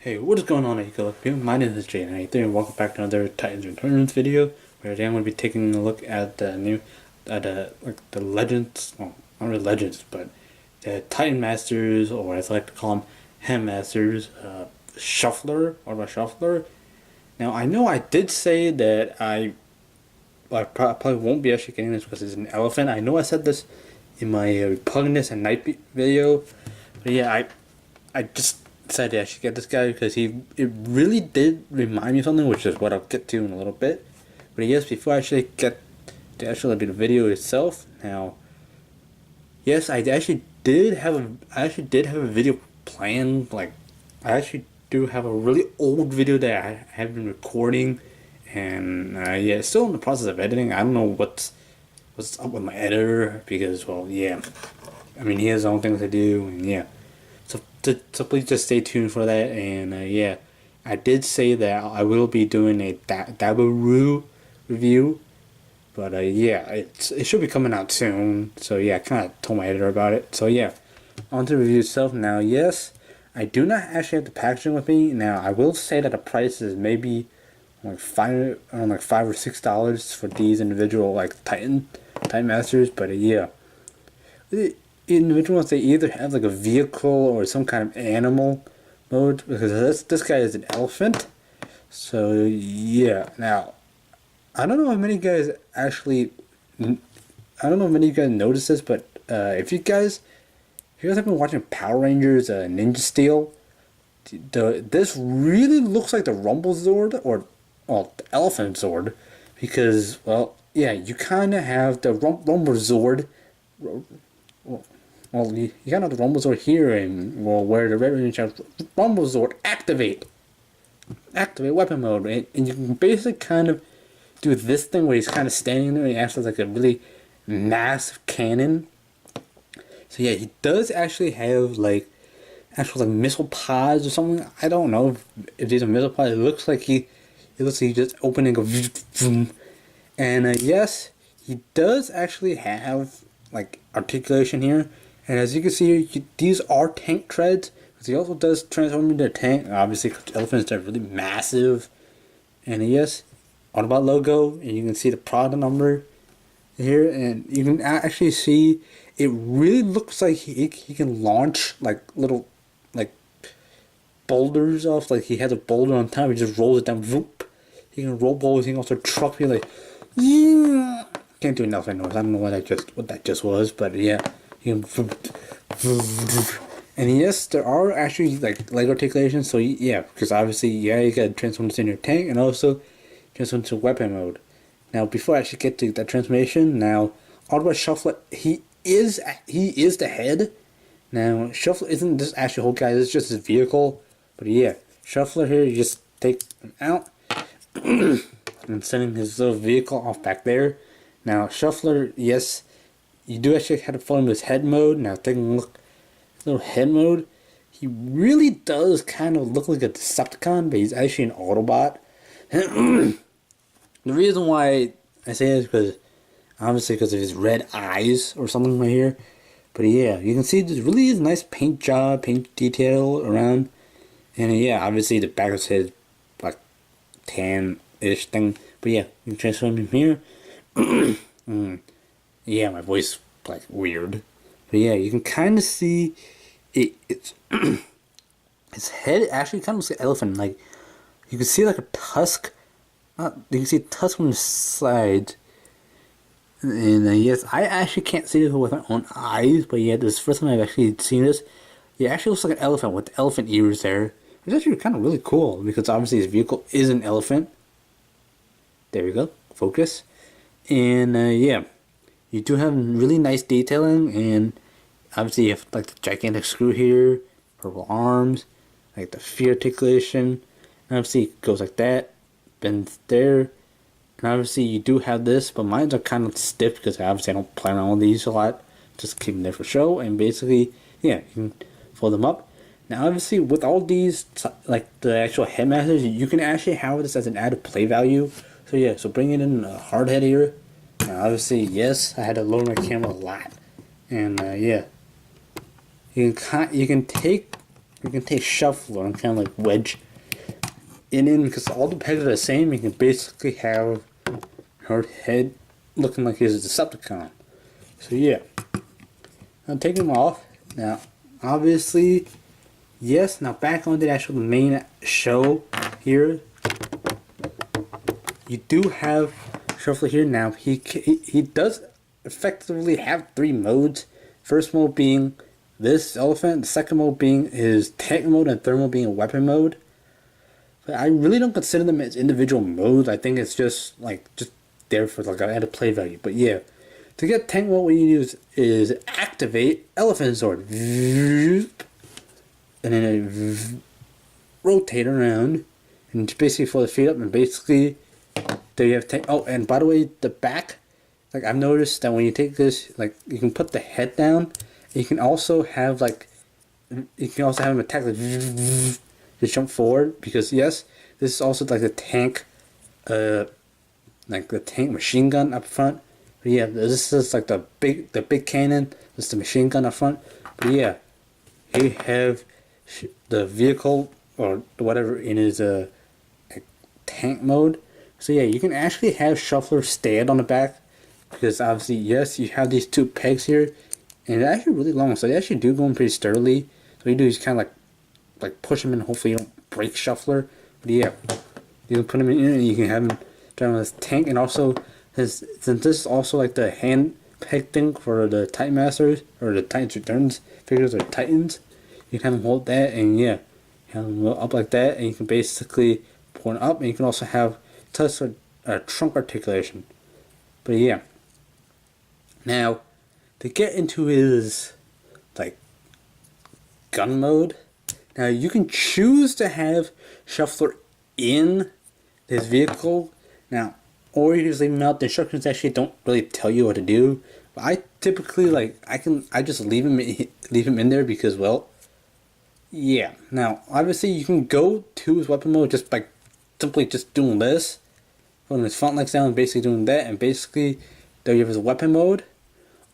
Hey, what is going on, Articulation? My name is Jay93 and welcome back to another Titans Returns video, where today I'm going to be taking a look at the new, the Legends, well, not really Legends, but the Titan Masters, or as I like to call them, Headmasters, Shuffler, or the Shuffler. Now, I know I did say that I probably won't be actually getting this because it's an elephant. I know I said this in my Repugnance and Night video, but yeah, I just decided I should get this guy because it really did remind me of something, which is what I'll get to in a little bit. But yes, before I actually get to actually do the video itself, now, yes, I actually did have a video planned. Like, I actually do have a really old video that I have been recording, and yeah, it's still in the process of editing. I don't know what's up with my editor because, well, yeah, I mean, he has his own things to do, and yeah. So please just stay tuned for that, and yeah, I did say that I will be doing a Daburu review, but yeah, it should be coming out soon. So yeah, I kind of told my editor about it. So yeah, on to the review itself. Now, yes, I do not actually have the packaging with me. Now, I will say that the price is maybe like $5 or $6 for these individual like Titan Masters, but yeah. Individuals, they either have like a vehicle or some kind of animal mode, because this guy is an elephant. So yeah, now I don't know if many guys actually, I don't know if many of you guys notice this, but if you guys have been watching Power Rangers Ninja Steel, this really looks like the Rumble Zord, or well, the Elephant Zord, because, well, yeah, you kind of have the Rumble Zord. Well, you kind of have the Rumble Zord here, and well, where the Red Ranger has Rumble Zord activate weapon mode, and you can basically kind of do this thing where he's kind of standing there and he acts like a really massive cannon. So yeah, he does actually have like actual like missile pods or something. I don't know if these are missile pods. It looks like he's just opening a vroom. And yes, he does actually have like articulation here. And as you can see, these are tank treads, because he also does transform into a tank, obviously, because elephants are really massive. And yes, Autobot logo, and you can see the product number here, and you can actually see it really looks like he can launch like little like boulders off. Like he has a boulder on top, he just rolls it down. Whoop. He can roll boulders. He can also truck me like, yeah. Can't do an elephant noise. I don't know what that just was, but yeah. And yes, there are actually like leg articulations. So yeah, because obviously, yeah, you got transform into your tank and also transform into weapon mode. Now, before I actually get to that transformation, now Autobot Shuffler, he is the head. Now, Shuffler isn't this actual whole guy. It's just his vehicle. But yeah, Shuffler here, you just take him out and sending his little vehicle off back there. Now, Shuffler, yes, you do actually have to follow him his head mode. Now, taking a look at little head mode, he really does kind of look like a Decepticon, but he's actually an Autobot. The reason why I say this is because, obviously, because of his red eyes or something right here. But yeah, you can see this really is a nice paint job, paint detail around. And yeah, obviously the back of his head is like tan-ish thing. But yeah, you can transform him here. Yeah, my voice like weird, but yeah, you can kind of see it's his head actually kind of looks like an elephant. Like you can see like a tusk. You can see a tusk on the side. And yes, I actually can't see this with my own eyes, but yeah, this is the first time I've actually seen this. Yeah, it actually looks like an elephant with elephant ears there. It's actually kind of really cool because obviously his vehicle is an elephant. There we go, focus, and yeah. You do have really nice detailing, and obviously you have like the gigantic screw here, purple arms, like the feet articulation, and obviously it goes like that, bends there, and obviously you do have this, but mine are kind of stiff because obviously I don't play around with these a lot, just keep them there for show, and basically, yeah, you can fold them up. Now obviously with all these, like the actual Headmasters, you can actually have this as an added play value, so yeah, so bring it in a hard head here. Now, obviously, yes, I had to lower my camera a lot, and yeah, you can take we can take Shuffler and kind of like wedge in because all the pegs are the same. You can basically have her head looking like he's a Decepticon. So yeah, I'm taking him off now. Obviously, yes. Now back on the actual main show here, you do have Shuffler here. Now he does effectively have 3 modes. First mode being this elephant, the second mode being his tank mode, and third mode being a weapon mode. But I really don't consider them as individual modes. I think it's just there for like an added play value. But yeah, to get tank mode, what you use is activate Elephant Sword, and then rotate around, and just basically fold the feet up, and basically there you have tank. Oh, and by the way, the back, like I've noticed that when you take this, like you can put the head down. You can also have him attack like to jump forward, because yes, this is also like the tank, like the tank machine gun up front. But yeah, this is like the big cannon. This is the machine gun up front. But yeah, he have the vehicle or whatever in his tank mode. So yeah, you can actually have Shuffler stand on the back, because obviously yes, you have these 2 pegs here. And they're actually really long, so they actually do go in pretty sturdily. So what you do is kind of like push them in. Hopefully you don't break Shuffler. But yeah, you can put him in, and you can have him drive on this tank. And also, since this is also like the hand peg thing for the Titan Masters or the Titans Returns figures or Titans, you can have him hold that, and yeah, have him go up like that, and you can basically pull it up, and you can also have touch trunk articulation. But yeah, now, to get into his like gun mode, now you can choose to have Shuffler in his vehicle now, or you just leave him out. The instructions actually don't really tell you what to do. But I typically I just leave him in there because, well, yeah. Now obviously you can go to his weapon mode just by simply just doing this, putting his front legs down, and basically doing that, and basically there you have his weapon mode.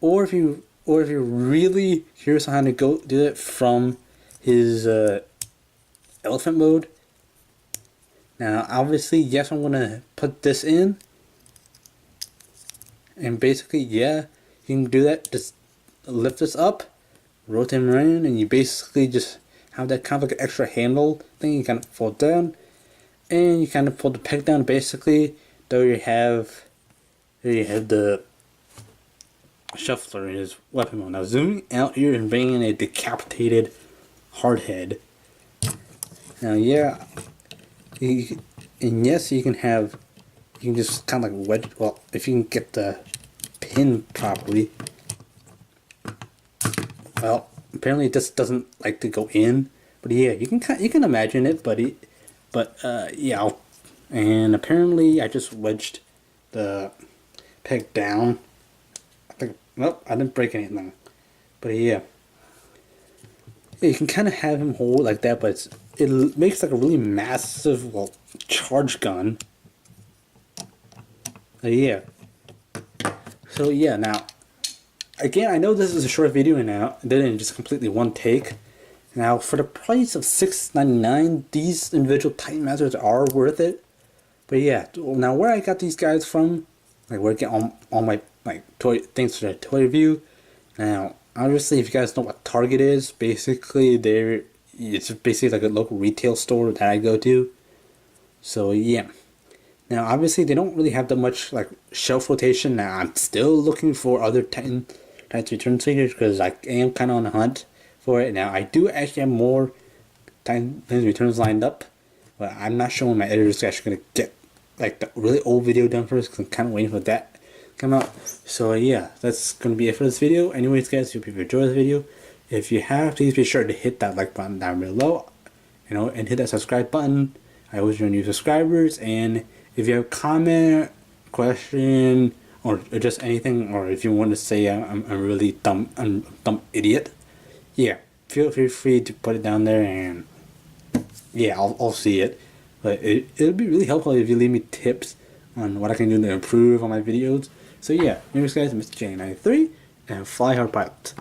Or if you're really curious on how to go do it from his elephant mode. Now, obviously, yes, I'm gonna put this in, and basically, yeah, you can do that. Just lift this up, rotate him around, and you basically just have that kind of like an extra handle thing. You kind of fold down, and you kind of pull the peg down. Basically, there you have the Shuffler in his weapon mode. Now zooming out here and bringing in a decapitated hardhead. Now yeah, and yes, you can just kind of like wedge. Well, if you can get the pin properly. Well, apparently it just doesn't like to go in. But yeah, you can imagine it. But yeah, and apparently I just wedged the peg down. Nope, I didn't break anything. But yeah, you can kind of have him hold like that, but it makes like a really massive, well, charge gun. Yeah. So yeah, now, again, I know this is a short video and now I did it in just completely one take. Now, for the price of $6.99, these individual Titan Masters are worth it. But yeah, now where I got these guys from, like where I get all my toy things for the toy review. Now, obviously, if you guys know what Target is, basically it's basically like a local retail store that I go to. So yeah. Now, obviously, they don't really have that much like shelf rotation. Now, I'm still looking for other Titans Returns figures because I am kind of on the hunt for it. Now, I do actually have more Titans Returns lined up, but I'm not sure when my editor is actually gonna get like the really old video done first because I'm kind of waiting for that come out. So yeah, that's gonna be it for this video. Anyways, guys, hope you enjoyed this video. If you have, please be sure to hit that like button down below, and hit that subscribe button. I always want new subscribers, and if you have a comment, question, or just anything, or if you want to say I'm a really dumb idiot, yeah, feel free to put it down there, and yeah, I'll see it. But it'll be really helpful if you leave me tips on what I can do to improve on my videos. So yeah, anyways guys, Mr. J93, and fly hard pilot.